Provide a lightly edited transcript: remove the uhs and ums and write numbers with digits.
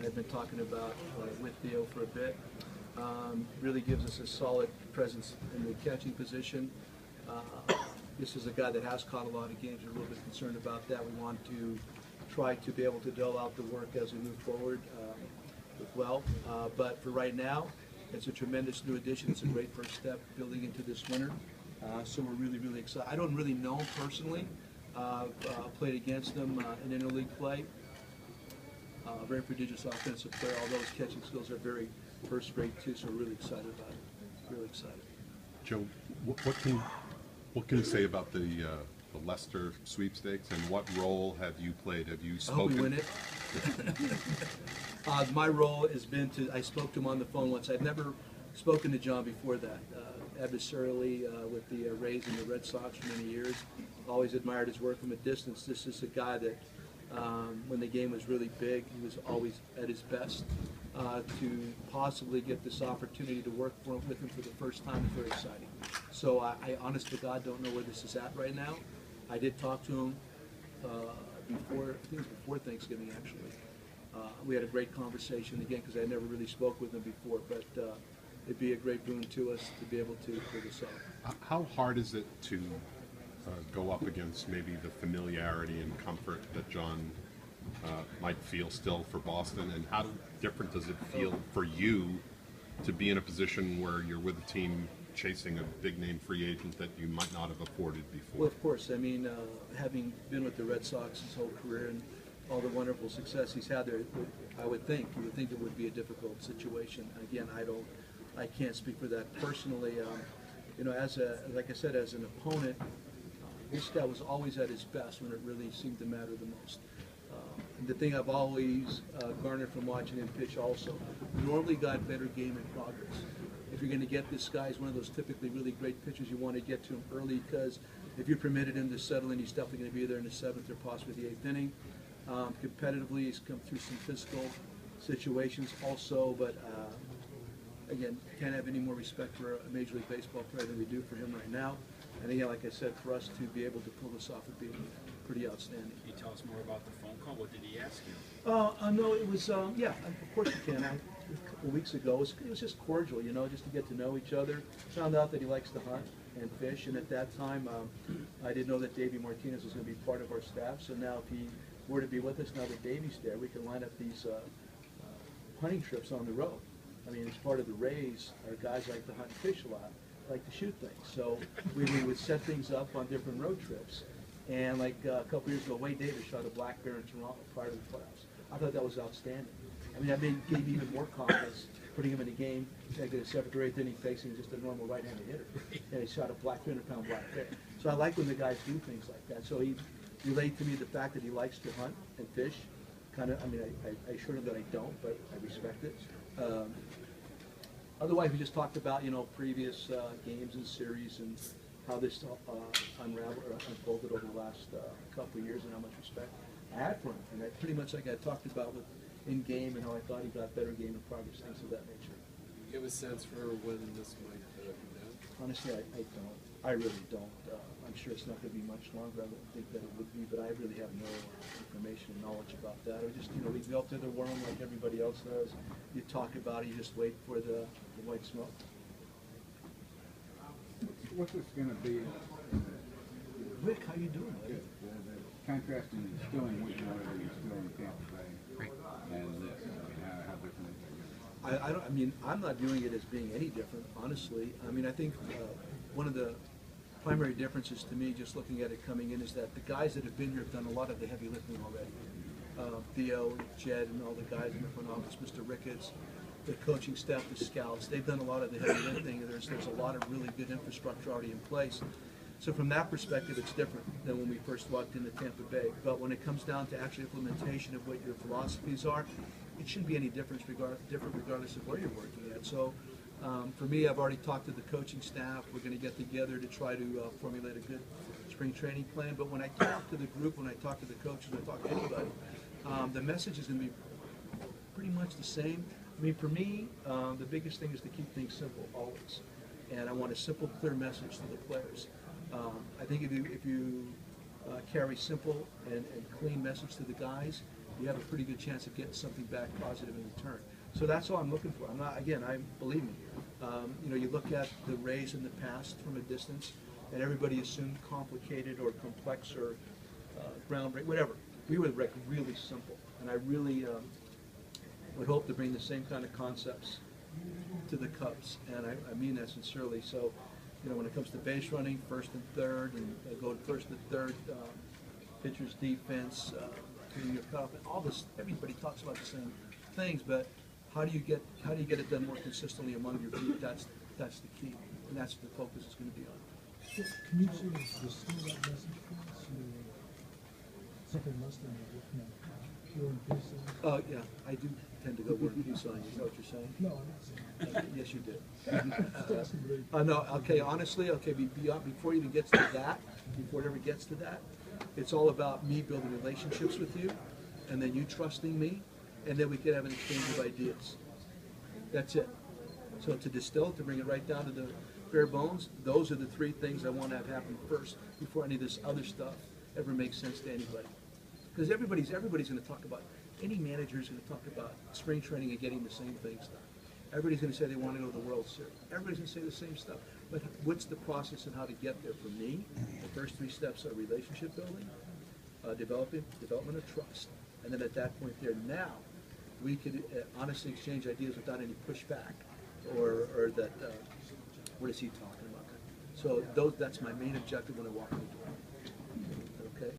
I've been talking about with Theo for a bit. Really gives us a solid presence in the catching position. This is a guy that has caught a lot of games. We're a little bit concerned about that. We want to try to be able to dole out the work as we move forward as well. But for right now, it's a tremendous new addition. It's a great first step building into this winter. So we're really, really excited. I don't really know him personally. Played against him in interleague play. Very prodigious offensive player. Although his catching skills are very first rate too. So we're really excited about it. Really excited. Joe, what can you say about the Leicester sweepstakes, and what role have you played? Have you spoken? I hope we win it. My role has been I spoke to him on the phone once. I've never spoken to John before that. Adversarially with the Rays and the Red Sox for many years. Always admired his work from a distance. This is a guy that, when the game was really big, he was always at his best. To possibly get this opportunity to work with him for the first time is very exciting. So I honest to God don't know where this is at right now. I did talk to him before, I think it was before Thanksgiving actually. We had a great conversation again because I never really spoke with him before, but it'd be a great boon to us to be able to pull this off. How hard is it to go up against maybe the familiarity and comfort that John might feel still for Boston, and how different does it feel for you to be in a position where you're with a team chasing a big-name free agent that you might not have afforded before? Well, of course. I mean, having been with the Red Sox his whole career and all the wonderful success he's had there, you would think it would be a difficult situation. Again, I can't speak for that personally. You know, like I said, as an opponent, this guy was always at his best when it really seemed to matter the most. And the thing I've always garnered from watching him pitch also, normally got better game in progress. If you're going to get this guy, he's one of those typically really great pitchers. You want to get to him early because if you permitted him to settle in, he's definitely going to be there in the 7th or possibly the 8th inning. Competitively, he's come through some physical situations also, but again, can't have any more respect for a Major League Baseball player than we do for him right now. And again, like I said, for us to be able to pull this off would be pretty outstanding. Can you tell us more about the phone call? What did he ask you? No, it was, yeah, of course you can. A couple of weeks ago, it was just cordial, you know, just to get to know each other. Found out that he likes to hunt and fish, and at that time, I didn't know that Davey Martinez was going to be part of our staff, so now if he were to be with us, now that Davey's there, we can line up these hunting trips on the road. I mean, as part of the Rays, our guys like to hunt and fish a lot, like to shoot things. So we would set things up on different road trips. And like a couple years ago, Wade Davis shot a black bear in Toronto prior to the playoffs. I thought that was outstanding. I mean, that gave me even more confidence putting him in a game, like a 7th or 8th inning facing just a normal right-handed hitter. And he shot a 300-pound black bear. So I like when the guys do things like that. So he relayed to me the fact that he likes to hunt and fish. Kind of, I mean, I assured him that I don't, but I respect it. Otherwise, we just talked about, you know, previous games and series and how this unfolded over the last couple of years and how much respect I had for him. And I pretty much, like I talked about with in-game and how I thought he got better game and progress, things of that nature. Do you have a sense for when this might be done? Honestly, I don't. I really don't. I'm sure it's not going to be much longer. I don't think that it would be, but I really have no information and knowledge about that. I just, you know, we go up to the worm like everybody else does. You talk about it, you just wait for the white smoke. What's this going to be? Rick, how you doing, buddy? Contrasting instilling what you wanted to instill in Tampa Bay and this. I mean, how different is it? I mean, I'm not viewing it as being any different, honestly. I mean, I think one of the primary differences to me, just looking at it coming in, is that the guys that have been here have done a lot of the heavy lifting already. Theo, Jed, and all the guys in the front office, Mr. Ricketts, the coaching staff, the scouts, they've done a lot of the heavy lifting. There's a lot of really good infrastructure already in place. So from that perspective, it's different than when we first walked into Tampa Bay. But when it comes down to actual implementation of what your philosophies are, it shouldn't be any different regardless of where you're working at. So for me, I've already talked to the coaching staff. We're going to get together to try to formulate a good spring training plan. But when I talk to the group, when I talk to the coaches, when I talk to anybody, the message is going to be pretty much the same. I mean, for me, the biggest thing is to keep things simple always. And I want a simple, clear message to the players. I think if you carry simple and clean message to the guys, you have a pretty good chance of getting something back positive in return. So that's all I'm looking for. I'm not, again, believe me, you know, you look at the Rays in the past from a distance, and everybody assumed complicated or complex or groundbreaking, whatever. We were like really simple, and I really would hope to bring the same kind of concepts to the Cubs, and I mean that sincerely. So, you know, when it comes to base running, first and third, and go to first and third, pitcher's defense, hitting your cup, and all this, everybody talks about the same things, but how do you get it done more consistently among your group? That's the key, and that's what the focus is going to be on. Can you sort of distill that message for us? Something less than War and Peace signs? Yeah, I do tend to go War and Peace signs. Is that what you're saying? No, I'm not saying Yes, you did. Still asking very- No, okay, honestly, okay, before it even gets to that, before it ever gets to that, it's all about me building relationships with you, and then you trusting me, and then we can have an exchange of ideas. That's it. So to distill, to bring it right down to the bare bones, those are the three things I want to have happen first before any of this other stuff ever makes sense to anybody. Because everybody's going to talk about, any manager is going to talk about spring training and getting the same things done. Everybody's going to say they want to go to the World Series. Everybody's going to say the same stuff. But what's the process and how to get there? For me, the first three steps are relationship building, development of trust. And then at that point there, now, we could honestly exchange ideas without any pushback or that, what is he talking about? So that's my main objective when I walk in the door.